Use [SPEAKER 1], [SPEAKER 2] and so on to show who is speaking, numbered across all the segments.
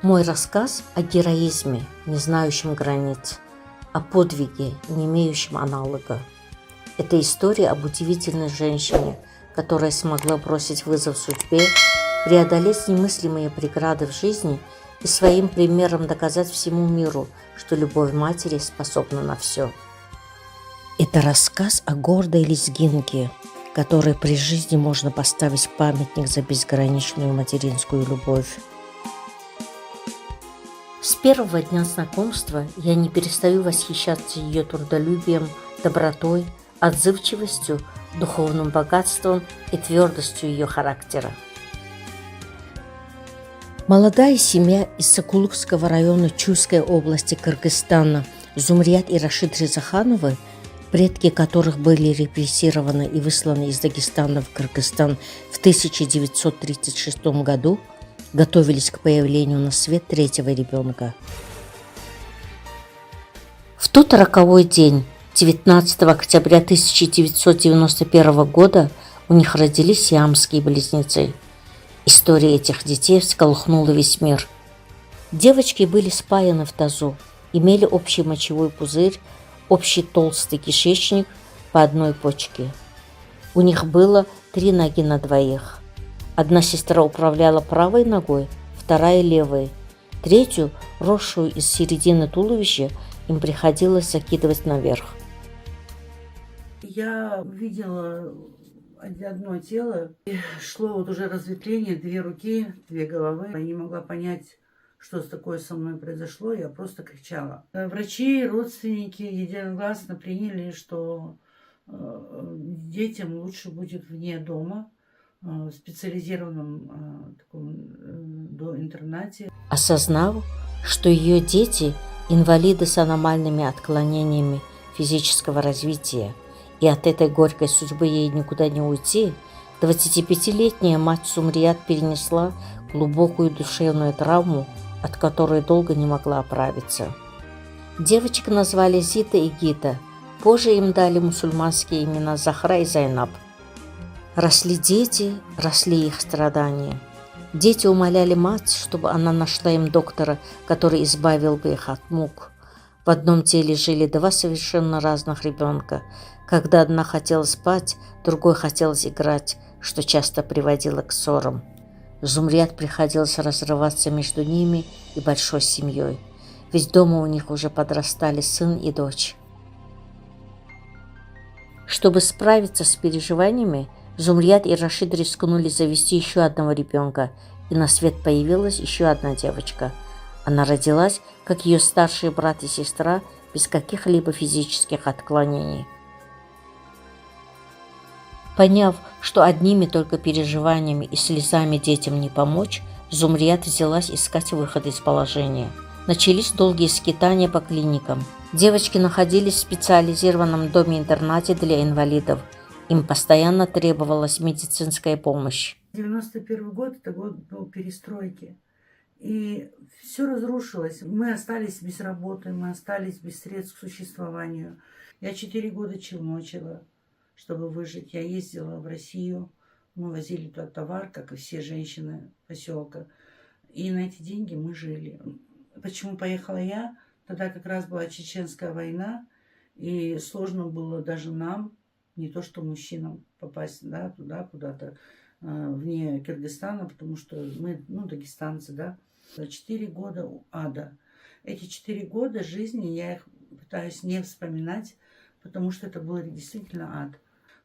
[SPEAKER 1] Мой рассказ о героизме, не знающем границ, о подвиге, не имеющем аналога. Это история об удивительной женщине, которая смогла бросить вызов судьбе, преодолеть немыслимые преграды в жизни и своим примером доказать всему миру, что любовь матери способна на все. Это рассказ о гордой лезгинке, которой при жизни можно поставить памятник за безграничную материнскую любовь. С первого дня знакомства я не перестаю восхищаться ее трудолюбием, добротой, отзывчивостью, духовным богатством и твердостью ее характера. Молодая семья из Сокулукского района Чуйской области Кыргызстана Зумрият и Рашид Ризахановы, предки которых были репрессированы и высланы из Дагестана в Кыргызстан в 1936 году, готовились к появлению на свет третьего ребенка. В тот роковой день, 19 октября 1991 года, у них родились сиамские близнецы. История этих детей всколыхнула весь мир. Девочки были спаяны в тазу, имели общий мочевой пузырь, общий толстый кишечник по одной почке. У них было 3 ноги на двоих. Одна сестра управляла правой ногой, вторая – левой. Третью, росшую из середины туловища, им приходилось закидывать наверх.
[SPEAKER 2] Я видела одно тело, и шло вот уже разветвление, 2 руки, 2 головы. Я не могла понять, что такое со мной произошло, я просто кричала. Врачи, родственники единогласно приняли, что детям лучше будет вне дома, в специализированном таком интернате.
[SPEAKER 1] Осознав, что ее дети – инвалиды с аномальными отклонениями физического развития, и от этой горькой судьбы ей никуда не уйти, 25-летняя мать Зумрият перенесла глубокую душевную травму, от которой долго не могла оправиться. Девочек назвали Зита и Гита, позже им дали мусульманские имена Захра и Зайнаб. Росли дети, росли их страдания. Дети умоляли мать, чтобы она нашла им доктора, который избавил бы их от мук. В одном теле жили 2 совершенно разных ребенка. Когда одна хотела спать, другой хотелось играть, что часто приводило к ссорам. Зумрият приходилось разрываться между ними и большой семьей, ведь дома у них уже подрастали сын и дочь. Чтобы справиться с переживаниями, Зумрият и Рашид рискнули завести еще одного ребенка, и на свет появилась еще одна девочка. Она родилась, как ее старший брат и сестра, без каких-либо физических отклонений. Поняв, что одними только переживаниями и слезами детям не помочь, Зумрият взялась искать выход из положения. Начались долгие скитания по клиникам. Девочки находились в специализированном доме-интернате для инвалидов. Им постоянно требовалась медицинская помощь.
[SPEAKER 2] 91 год – это год был перестройки. И все разрушилось. Мы остались без работы, мы остались без средств к существованию. Я 4 года челночила, чтобы выжить. Я ездила в Россию, мы возили туда товар, как и все женщины поселка. И на эти деньги мы жили. Почему поехала я? Тогда как раз была Чеченская война, и сложно было даже нам, не то что мужчинам, попасть туда куда-то вне Кыргызстана, потому что мы, дагестанцы, 4 года ада. Эти 4 года жизни я их пытаюсь не вспоминать, потому что это был действительно ад.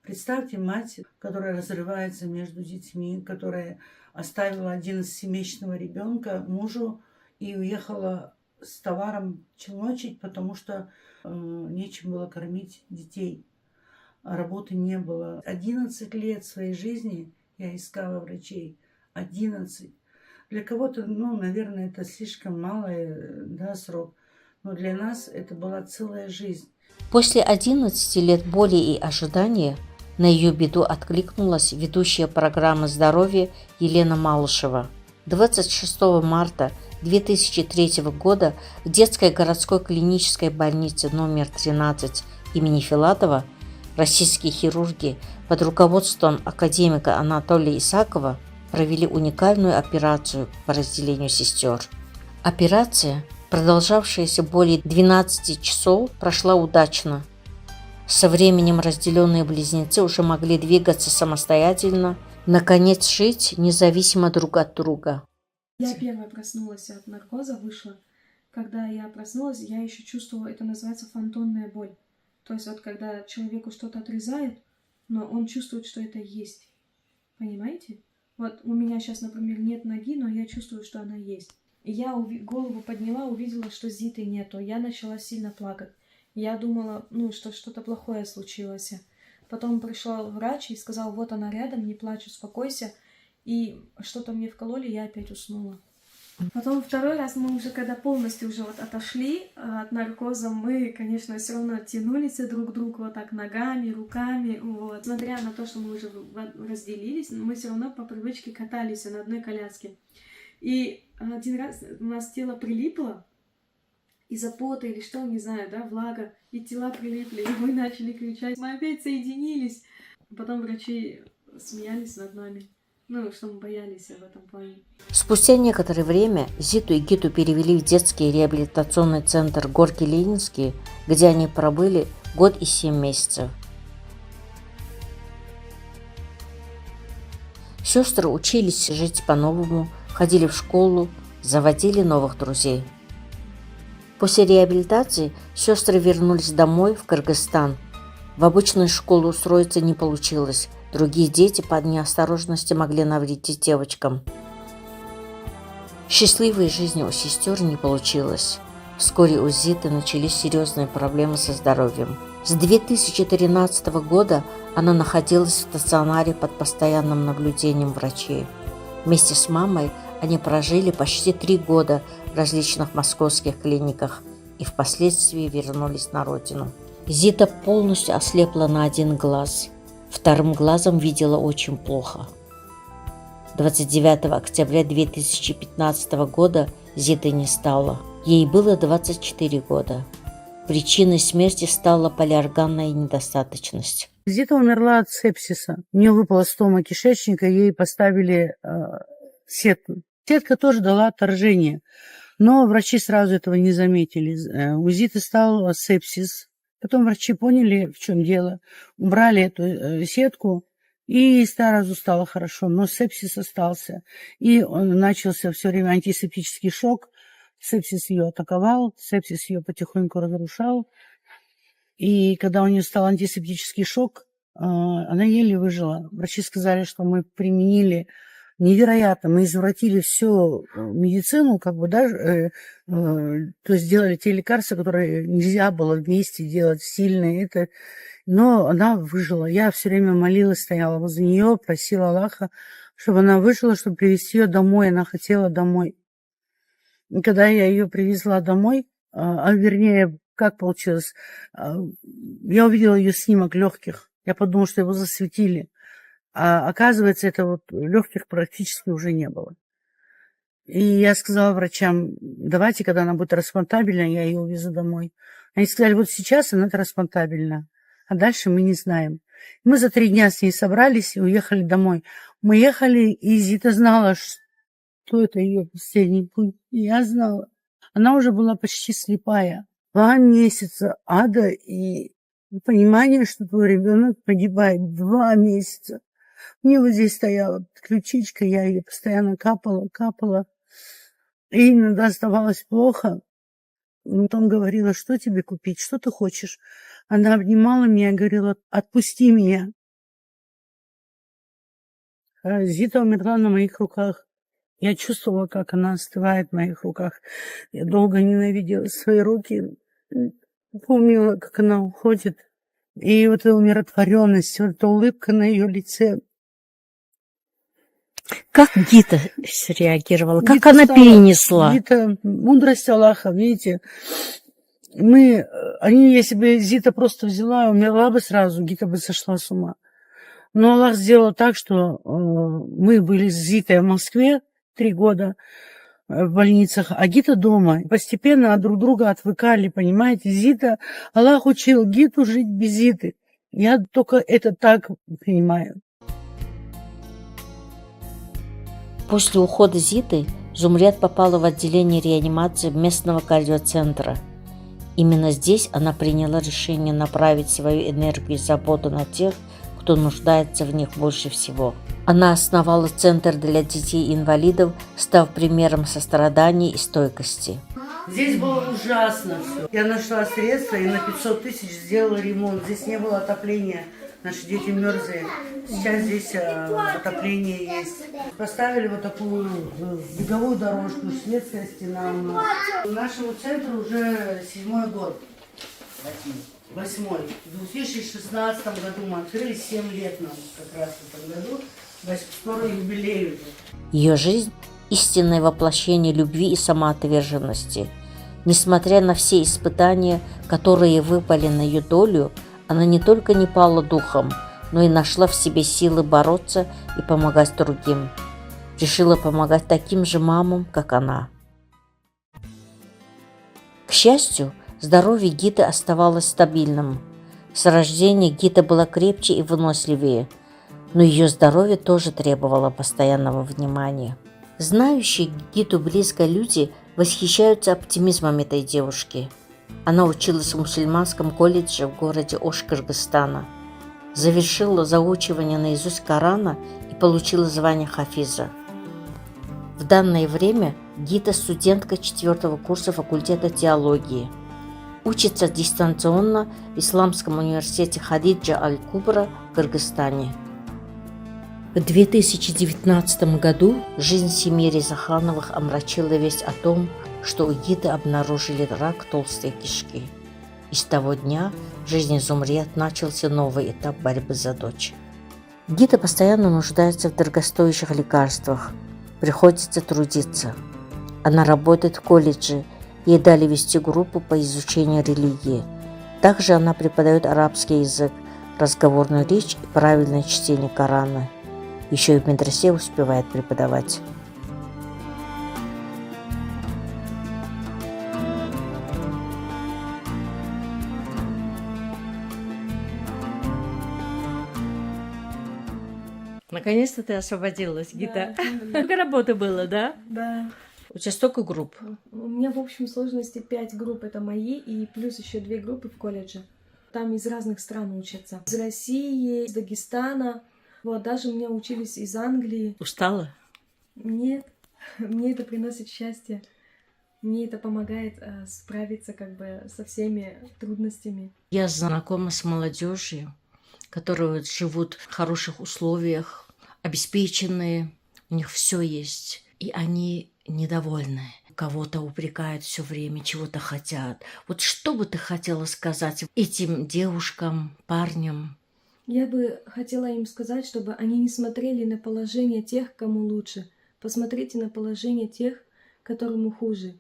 [SPEAKER 2] Представьте мать, которая разрывается между детьми, которая оставила 11-месячного ребенка мужу и уехала с товаром челночить, потому что нечем было кормить детей. Работы не было. 11 лет своей жизни я искала врачей. 11. Для кого-то, наверное, это слишком малый срок. Но для нас это была целая жизнь.
[SPEAKER 1] После 11 лет боли и ожидания на ее беду откликнулась ведущая программы здоровья Елена Малышева. 26 марта 2003 года в детской городской клинической больнице номер 13 имени Филатова российские хирурги под руководством академика Анатолия Исакова провели уникальную операцию по разделению сестер. Операция, продолжавшаяся более 12 часов, прошла удачно. Со временем разделенные близнецы уже могли двигаться самостоятельно, наконец жить независимо друг от друга.
[SPEAKER 3] Я первая проснулась от наркоза, вышла. Когда я проснулась, я еще чувствовала, это называется фантомная боль. То есть вот когда человеку что-то отрезают, но он чувствует, что это есть. Понимаете? Вот у меня сейчас, например, нет ноги, но я чувствую, что она есть. И я голову подняла, увидела, что Зиты нету. Я начала сильно плакать. Я думала, что что-то плохое случилось. Потом пришел врач и сказал, вот она рядом, не плачь, успокойся. И что-то мне вкололи, я опять уснула. Потом второй раз мы уже, когда полностью уже вот отошли от наркоза, мы, конечно, все равно тянулись друг к другу вот так ногами, руками, вот. Несмотря на то, что мы уже разделились, мы все равно по привычке катались на одной коляске. И один раз у нас тело прилипло из-за пота или что, не знаю, да, влага, и тела прилипли, и мы начали кричать, мы опять соединились. Потом врачи смеялись над нами. Что мы боялись в этом плане.
[SPEAKER 1] Спустя некоторое время Зиту и Гиту перевели в детский реабилитационный центр Горький-Ленинский, где они пробыли год и 7 месяцев. Сестры учились жить по-новому, ходили в школу, заводили новых друзей. После реабилитации сестры вернулись домой в Кыргызстан. В обычную школу устроиться не получилось. Другие дети по неосторожности могли навредить девочкам. Счастливой жизни у сестер не получилось. Вскоре у Зиты начались серьезные проблемы со здоровьем. С 2013 года она находилась в стационаре под постоянным наблюдением врачей. Вместе с мамой они прожили почти 3 года в различных московских клиниках и впоследствии вернулись на родину. Зита полностью ослепла на один глаз. Вторым глазом видела очень плохо. 29 октября 2015 года Зиты не стало. Ей было 24 года. Причиной смерти стала полиорганная недостаточность.
[SPEAKER 2] Зита умерла от сепсиса. У нее выпала стома кишечника, ей поставили сетку. Сетка тоже дала отторжение, но врачи сразу этого не заметили. У Зиты стал сепсис. Потом врачи поняли, в чем дело, убрали эту сетку, и сразу стало хорошо, но сепсис остался. И начался все время антисептический шок. Сепсис ее атаковал, сепсис ее потихоньку разрушал. И когда у нее стал антисептический шок, она еле выжила. Врачи сказали, что мы применили невероятно, мы извратили всю медицину, то есть сделали те лекарства, которые нельзя было вместе делать, сильные, но она выжила. Я все время молилась, стояла возле нее, просила Аллаха, чтобы она выжила, чтобы привезти ее домой, она хотела домой. И когда я ее привезла домой, вернее, как получилось, я увидела ее снимок легких, я подумала, что его засветили. А оказывается, это легких практически уже не было. И я сказала врачам, давайте, когда она будет трансплантабельна, я ее увезу домой. Они сказали, вот сейчас она трансплантабельна, а дальше мы не знаем. Мы за 3 дня с ней собрались и уехали домой. Мы ехали, и Зита знала, что это ее последний путь. И я знала. Она уже была почти слепая. 2 месяца ада и понимание, что твой ребенок погибает. 2 месяца. Мне вот здесь стояла ключичка, я ее постоянно капала. И иногда оставалось плохо. Потом говорила, что тебе купить, что ты хочешь. Она обнимала меня и говорила, отпусти меня. Зита умерла на моих руках. Я чувствовала, как она остывает в моих руках. Я долго ненавидела свои руки. Помнила, как она уходит. И вот эта умиротворенность, вот эта улыбка на ее лице.
[SPEAKER 1] Как Гита среагировала? Как
[SPEAKER 2] Гита
[SPEAKER 1] она перенесла?
[SPEAKER 2] Гита, мудрость Аллаха, видите. Если бы Зита просто взяла и умерла бы сразу, Гита бы сошла с ума. Но Аллах сделал так, что мы были с Зитой в Москве 3 года в больницах, а Гита дома. И постепенно от друг друга отвыкали, понимаете. Аллах учил Гиту жить без Зиты. Я только это так понимаю.
[SPEAKER 1] После ухода Зиты Зумрет попала в отделение реанимации местного кардиоцентра. Именно здесь она приняла решение направить свою энергию и заботу на тех, кто нуждается в них больше всего. Она основала центр для детей-инвалидов, став примером сострадания и стойкости.
[SPEAKER 2] Здесь было ужасно все. Я нашла средства и на 500 тысяч сделала ремонт. Здесь не было отопления. Наши дети мерзли. Сейчас здесь отопление есть. Поставили вот такую беговую дорожку, шведская стена у нас. Нашему центру уже 7-й год. 8-й. В 2016 году мы открыли, 7 лет нам как раз в этом году. Скоро юбилей уже.
[SPEAKER 1] Ее жизнь – истинное воплощение любви и самоотверженности. Несмотря на все испытания, которые выпали на ее долю, она не только не пала духом, но и нашла в себе силы бороться и помогать другим. Решила помогать таким же мамам, как она. К счастью, здоровье Гиты оставалось стабильным. С рождения Гита была крепче и выносливее, но ее здоровье тоже требовало постоянного внимания. Знающие Гиту близко люди восхищаются оптимизмом этой девушки. Она училась в мусульманском колледже в городе Ош, Кыргызстана. Завершила заучивание наизусть Корана и получила звание хафиза. В данное время Гита студентка 4-го курса факультета теологии. Учится дистанционно в Исламском университете Хадиджа Аль-Кубра в Кыргызстане. В 2019 году жизнь семьи Резахановых омрачила весть о том, что у Гиты обнаружили рак толстой кишки. И с того дня в жизни Зумрет начался новый этап борьбы за дочь. Гита постоянно нуждается в дорогостоящих лекарствах, приходится трудиться. Она работает в колледже, ей дали вести группу по изучению религии. Также она преподает арабский язык, разговорную речь и правильное чтение Корана. Еще и в медресе успевает преподавать.
[SPEAKER 4] Наконец-то ты освободилась, Гита.
[SPEAKER 3] Да.
[SPEAKER 4] Много работы было, да?
[SPEAKER 3] Да.
[SPEAKER 4] У тебя столько групп?
[SPEAKER 3] У меня в общем сложности 5 групп, это мои, и плюс еще 2 группы в колледже. Там из разных стран учатся. Из России, из Дагестана. Вот, даже меня учились из Англии.
[SPEAKER 4] Устала?
[SPEAKER 3] Нет, мне это приносит счастье. Мне это помогает справиться как бы со всеми трудностями.
[SPEAKER 4] Я знакома с молодежью, которые живут в хороших условиях, обеспеченные, у них все есть, и они недовольны. Кого-то упрекают все время, чего-то хотят. Вот что бы ты хотела сказать этим девушкам, парням?
[SPEAKER 3] Я бы хотела им сказать, чтобы они не смотрели на положение тех, кому лучше. Посмотрите на положение тех, которому хуже.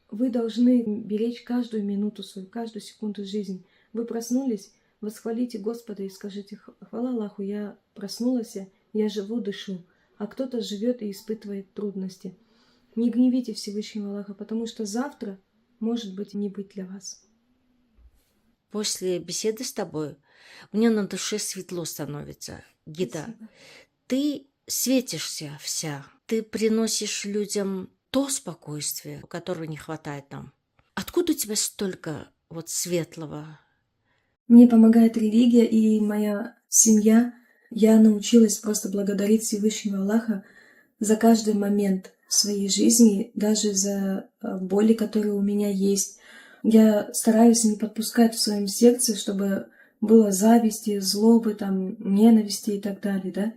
[SPEAKER 3] Вы должны беречь каждую минуту свою, каждую секунду жизни. Вы проснулись, восхвалите Господа и скажите: хвала Аллаху, я проснулась, я живу, дышу. А кто-то живет и испытывает трудности. Не гневите Всевышнего Аллаха, потому что завтра может быть не быть для вас.
[SPEAKER 4] После беседы с тобой мне на душе светло становится. Гита,
[SPEAKER 3] Спасибо.
[SPEAKER 4] ты светишься вся. Ты приносишь людям то спокойствие, которого не хватает нам. Откуда у тебя столько вот светлого?
[SPEAKER 3] Мне помогает религия и моя семья. Я научилась просто благодарить Всевышнего Аллаха за каждый момент в своей жизни, даже за боли, которые у меня есть. Я стараюсь не подпускать в своем сердце, чтобы было зависти, злобы, там, ненависти и так далее, да?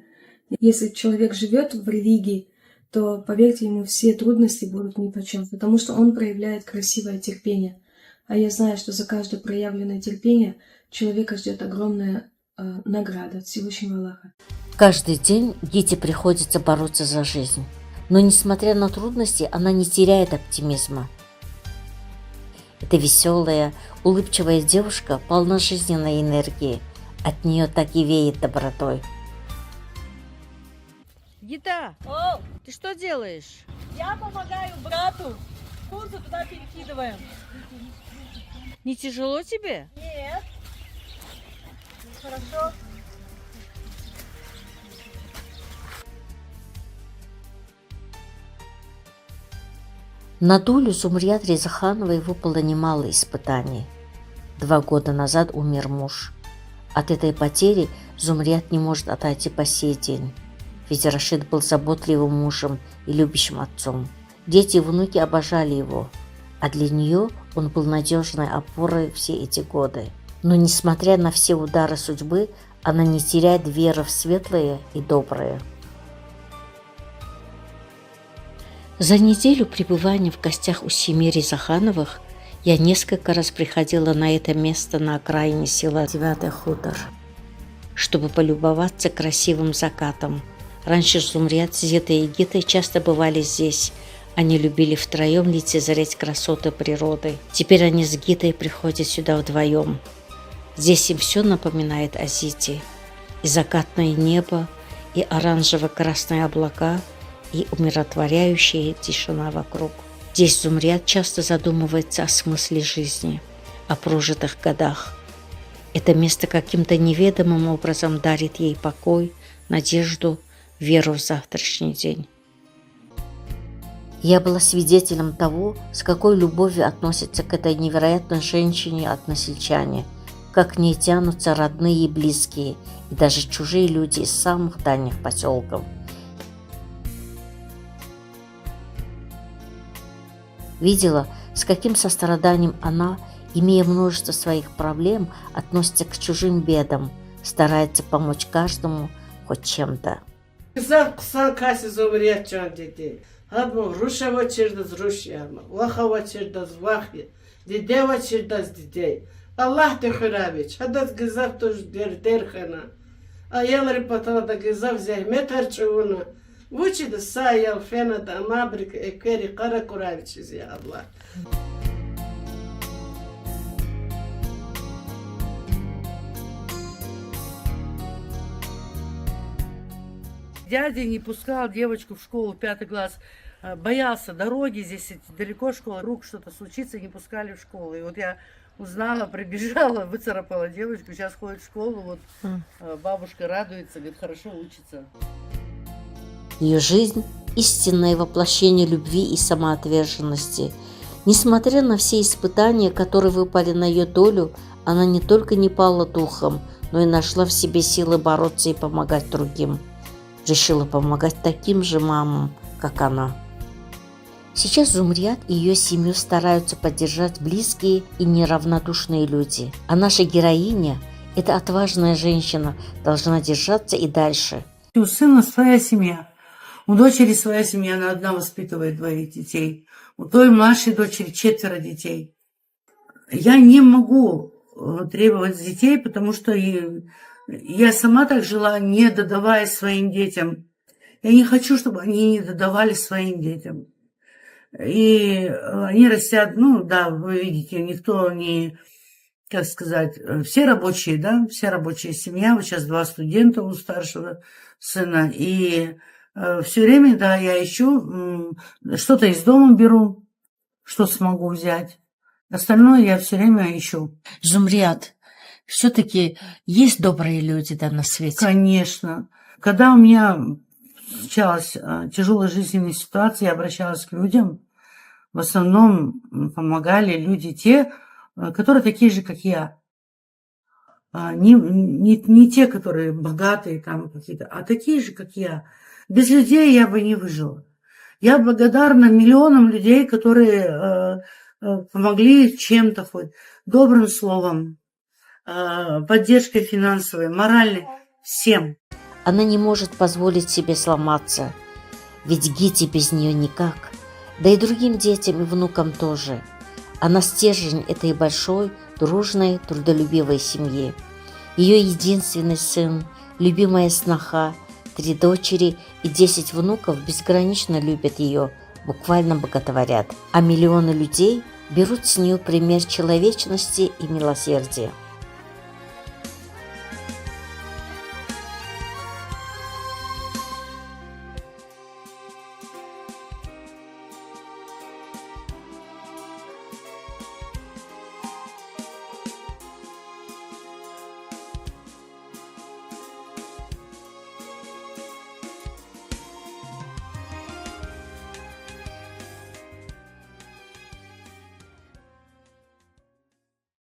[SPEAKER 3] Если человек живет в религии, то, поверьте, ему все трудности будут нипочем, потому что он проявляет красивое терпение. А я знаю, что за каждое проявленное терпение человека ждет огромная награда от Всевышнего Аллаха.
[SPEAKER 1] Каждый день Гите приходится бороться за жизнь. Но, несмотря на трудности, она не теряет оптимизма. Эта веселая, улыбчивая девушка полна жизненной энергии. От нее так и веет добротой.
[SPEAKER 4] Гита,
[SPEAKER 5] О,
[SPEAKER 4] ты что делаешь?
[SPEAKER 5] я помогаю брату. Курсы туда перекидываем.
[SPEAKER 4] Не тяжело тебе?
[SPEAKER 5] Нет. Хорошо.
[SPEAKER 1] На долю Зумрият Резахановой выпало немало испытаний. 2 года назад умер муж. От этой потери Зумрият не может отойти по сей день, ведь Рашид был заботливым мужем и любящим отцом. Дети и внуки обожали его, а для нее он был надежной опорой все эти годы. Но несмотря на все удары судьбы, она не теряет веры в светлое и доброе. За неделю пребывания в гостях у семьи Резахановых я несколько раз приходила на это место на окраине села 9-й хутор, чтобы полюбоваться красивым закатом. Раньше Зумрият, Зита и Гита часто бывали здесь. Они любили втроем лицезреть красоты природы. Теперь они с Гитой приходят сюда вдвоем. Здесь им все напоминает о Зите. И закатное небо, и оранжево-красные облака, и умиротворяющая тишина вокруг. Здесь Зумрият часто задумывается о смысле жизни, о прожитых годах. Это место каким-то неведомым образом дарит ей покой, надежду, веру в завтрашний день. Я была свидетелем того, с какой любовью относятся к этой невероятной женщине односельчане, как к ней тянутся родные и близкие, и даже чужие люди из самых дальних поселков. Видела, с каким состраданием она, имея множество своих проблем, относится к чужим бедам, старается помочь каждому хоть чем-то.
[SPEAKER 6] Allah te khurabiç. Hadat gizaf tuj derkhana. Ayalri patada gizaf zahmet harçuna. Vuçi de sayal fena da mabrik ekeri kara kurabiç ya Allah.
[SPEAKER 2] Дядя не пускал девочку в школу, 5 класс. Боялся дороги, здесь далеко школа, вдруг что-то случится, не пускали в школу. И вот я узнала, прибежала, выцарапала девочку, сейчас ходит в школу, вот бабушка радуется, говорит, хорошо учится.
[SPEAKER 1] Ее жизнь – истинное воплощение любви и самоотверженности. Несмотря на все испытания, которые выпали на ее долю, она не только не пала духом, но и нашла в себе силы бороться и помогать другим. Решила помогать таким же мамам, как она. Сейчас Зумрият и ее семью стараются поддержать близкие и неравнодушные люди. А наша героиня, эта отважная женщина, должна держаться и дальше.
[SPEAKER 2] У сына своя семья, у дочери своя семья, она одна воспитывает 2 детей. У той младшей дочери 4 детей. Я не могу требовать детей, потому что я сама так жила, не додавая своим детям. Я не хочу, чтобы они не додавали своим детям. И они растят, ну да, вы видите, никто не, как сказать, все рабочие, да, вся рабочая семья. Вот сейчас 2 студента у старшего сына. И все время, да, я ищу, что-то из дома беру, что смогу взять. Остальное я все время ищу.
[SPEAKER 4] Зумрият, все-таки есть добрые люди, да, на свете?
[SPEAKER 2] Конечно. Когда у меня случалась тяжелая жизненная ситуация, я обращалась к людям. В основном помогали люди те, которые такие же, как я. Не те, которые богатые там какие-то, а такие же, как я. Без людей я бы не выжила. Я благодарна миллионам людей, которые помогли чем-то, хоть добрым словом, поддержкой финансовой, моральной, всем.
[SPEAKER 1] Она не может позволить себе сломаться, ведь Гите без нее никак, да и другим детям и внукам тоже. Она стержень этой большой, дружной, трудолюбивой семьи. Ее единственный сын, любимая сноха, 3 дочери и 10 внуков безгранично любят ее, буквально боготворят. А миллионы людей берут с нее пример человечности и милосердия.